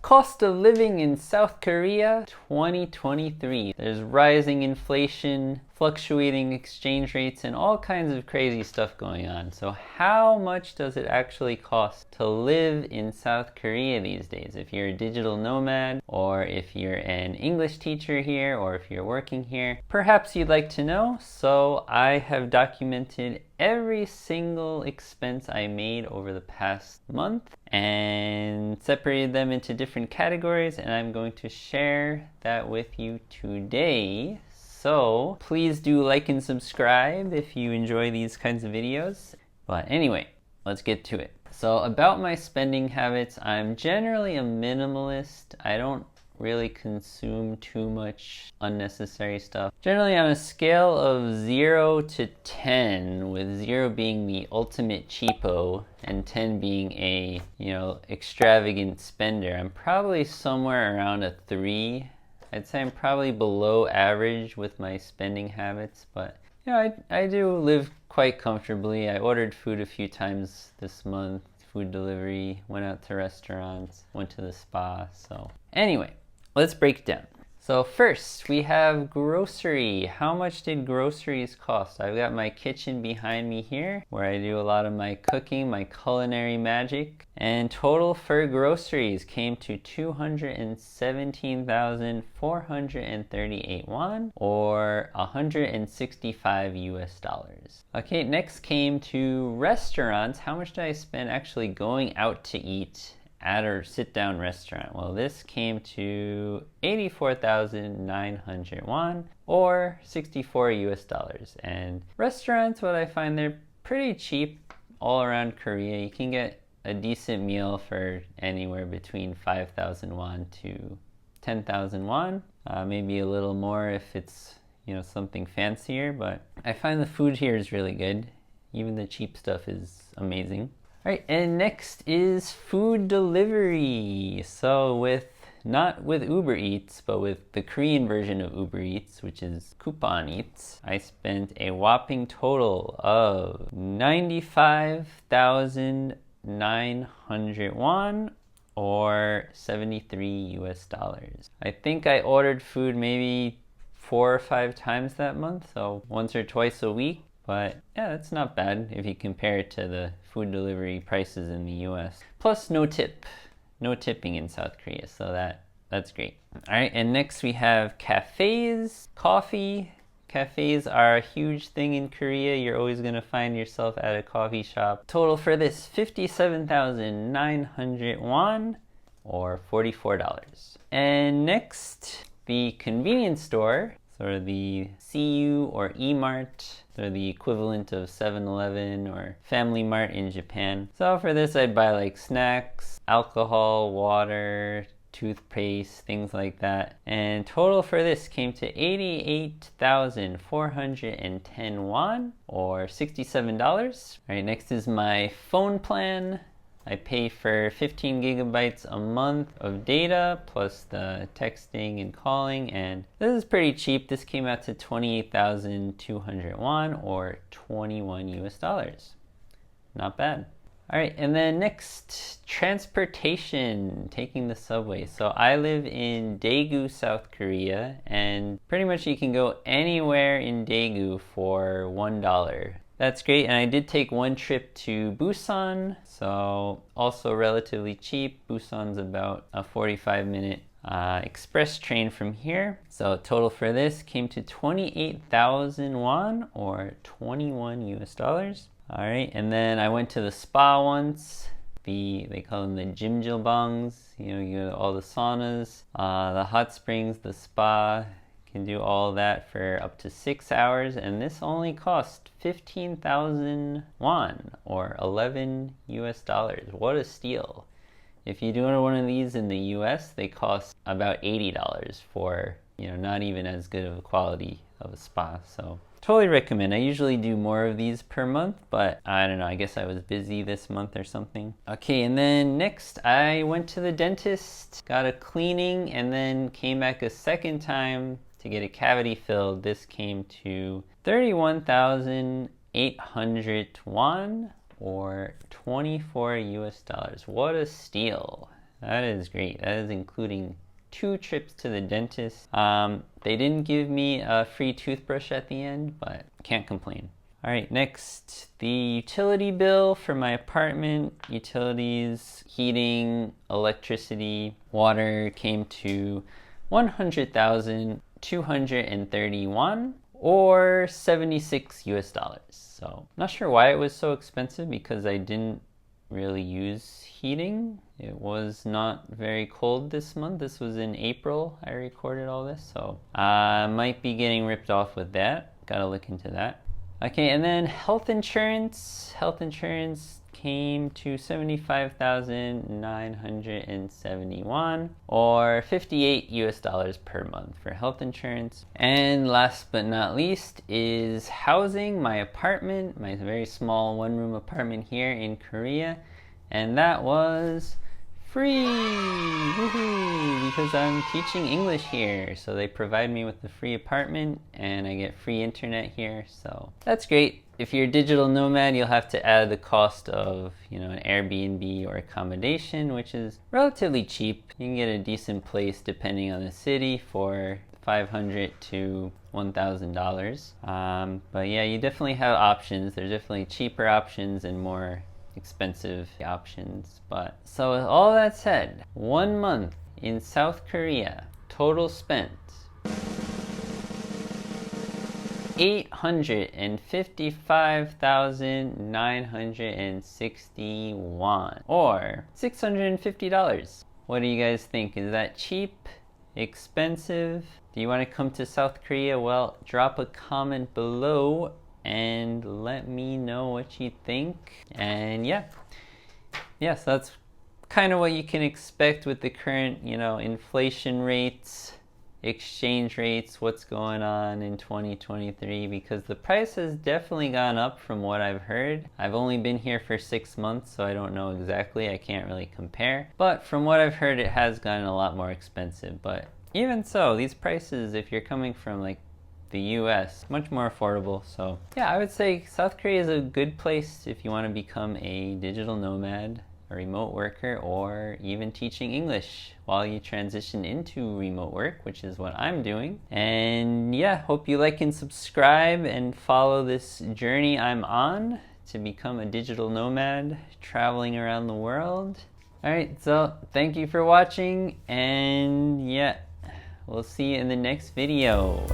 Cost of living in South Korea 2023. There's rising inflation, fluctuating exchange rates, and all kinds of crazy stuff going on. So how much does it actually cost to live in South Korea these days? If you're a digital nomad, or if you're an English teacher here, or if you're working here, perhaps you'd like to know. So I have documented every single expense I made over the past month and separated them into different categories, and I'm going to share that with you today. So please do like and subscribe if you enjoy these kinds of videos. But anyway, let's get to it. So about my spending habits, I'm generally a minimalist. I don't really consume too much unnecessary stuff. Generally on a scale of 0 to 10, with 0 being the ultimate cheapo and 10 being a, extravagant spender, I'm probably somewhere around a 3. I'd say I'm probably below average with my spending habits, but I do live quite comfortably. I ordered food a few times this month, food delivery, went out to restaurants, went to the spa. So anyway, let's break it down. So first, we have grocery. How much did groceries cost? I've got my kitchen behind me here, where I do a lot of my cooking, my culinary magic. And total for groceries came to 217,438 won, or 165 US dollars. Okay, next came to restaurants. How much did I spend actually going out to eat at a sit-down restaurant? Well, this came to 84,900 won, or 64 US dollars. And restaurants, what I find, they're pretty cheap all around Korea. You can get a decent meal for anywhere between 5,000 won to 10,000 won. Maybe a little more if it's something fancier, but I find the food here is really good. Even the cheap stuff is amazing. All right, and next is food delivery. So not with Uber Eats, but with the Korean version of Uber Eats, which is Coupon Eats, I spent a whopping total of 95,900 won, or 73 US dollars. I think I ordered food maybe 4 or 5 times that month, so once or twice a week. But yeah, that's not bad if you compare it to the food delivery prices in the US. Plus no tipping in South Korea, so that's great. All right, and next we have cafes, coffee. Cafes are a huge thing in Korea. You're always gonna find yourself at a coffee shop. Total for this, 57,900 won, or $44. And next, the convenience store, sort of the CU or E-Mart. They're the equivalent of 7-Eleven or Family Mart in Japan. So for this, I'd buy like snacks, alcohol, water, toothpaste, things like that. And total for this came to 88,410 won, or $67. All right, next is my phone plan. I pay for 15 gigabytes a month of data, plus the texting and calling, and this is pretty cheap. This came out to 28,200 won, or 21 US dollars. Not bad. All right, and then next, transportation, taking the subway. So I live in Daegu, South Korea, and pretty much you can go anywhere in Daegu for $1. That's great, and I did take one trip to Busan, so also relatively cheap. Busan's about a 45-minute express train from here. So total for this came to 28,000 won, or 21 US dollars. All right, and then I went to the spa once. They call them the jjimjilbangs. You go to all the saunas, the hot springs, the spa. Can do all that for up to 6 hours, and this only cost 15,000 won, or 11 US dollars. What a steal. If you do one of these in the US, they cost about $80 for, not even as good of a quality of a spa. So totally recommend. I usually do more of these per month, but I don't know, I guess I was busy this month or something. Okay, and then next I went to the dentist, got a cleaning, and then came back a second time to get a cavity filled. This came to 31,800 won, or 24 US dollars. What a steal. That is great. That is including 2 trips to the dentist. They didn't give me a free toothbrush at the end, but can't complain. All right, next, the utility bill for my apartment. Utilities, heating, electricity, water came to 100,231 or $76. So not sure why it was so expensive, because I didn't really use heating. It was not very cold this month. This was in April I recorded all this, so I might be getting ripped off with that. Gotta look into that. Okay, and then health insurance. Health insurance came to 75,971 or $58 per month for health insurance. And last but not least is housing. My apartment, my very small 1-room apartment here in Korea, and that was free. Woohoo! Because I'm teaching English here, so they provide me with the free apartment and I get free internet here, so that's great. If you're a digital nomad, you'll have to add the cost of, an Airbnb or accommodation, which is relatively cheap. You can get a decent place depending on the city for $500 to $1,000. But yeah, you definitely have options. There's definitely cheaper options and more expensive options. But so with all that said, 1 month in South Korea, total spent $855,961 or $650. What do you guys think? Is that cheap? Expensive? Do you want to come to South Korea? Well, drop a comment below and let me know what you think. And yes, that's kind of what you can expect with the current, inflation rates, exchange rates, what's going on in 2023, because the price has definitely gone up from what I've heard. I've only been here for 6 months, so I don't know exactly. I can't really compare. But from what I've heard, it has gotten a lot more expensive. But even so, these prices, if you're coming from like the US, much more affordable. So yeah, I would say South Korea is a good place if you want to become a digital nomad, a remote worker, or even teaching English while you transition into remote work, which is what I'm doing. And yeah, hope you like and subscribe and follow this journey I'm on to become a digital nomad traveling around the world. All right, so thank you for watching, and yeah, we'll see you in the next video.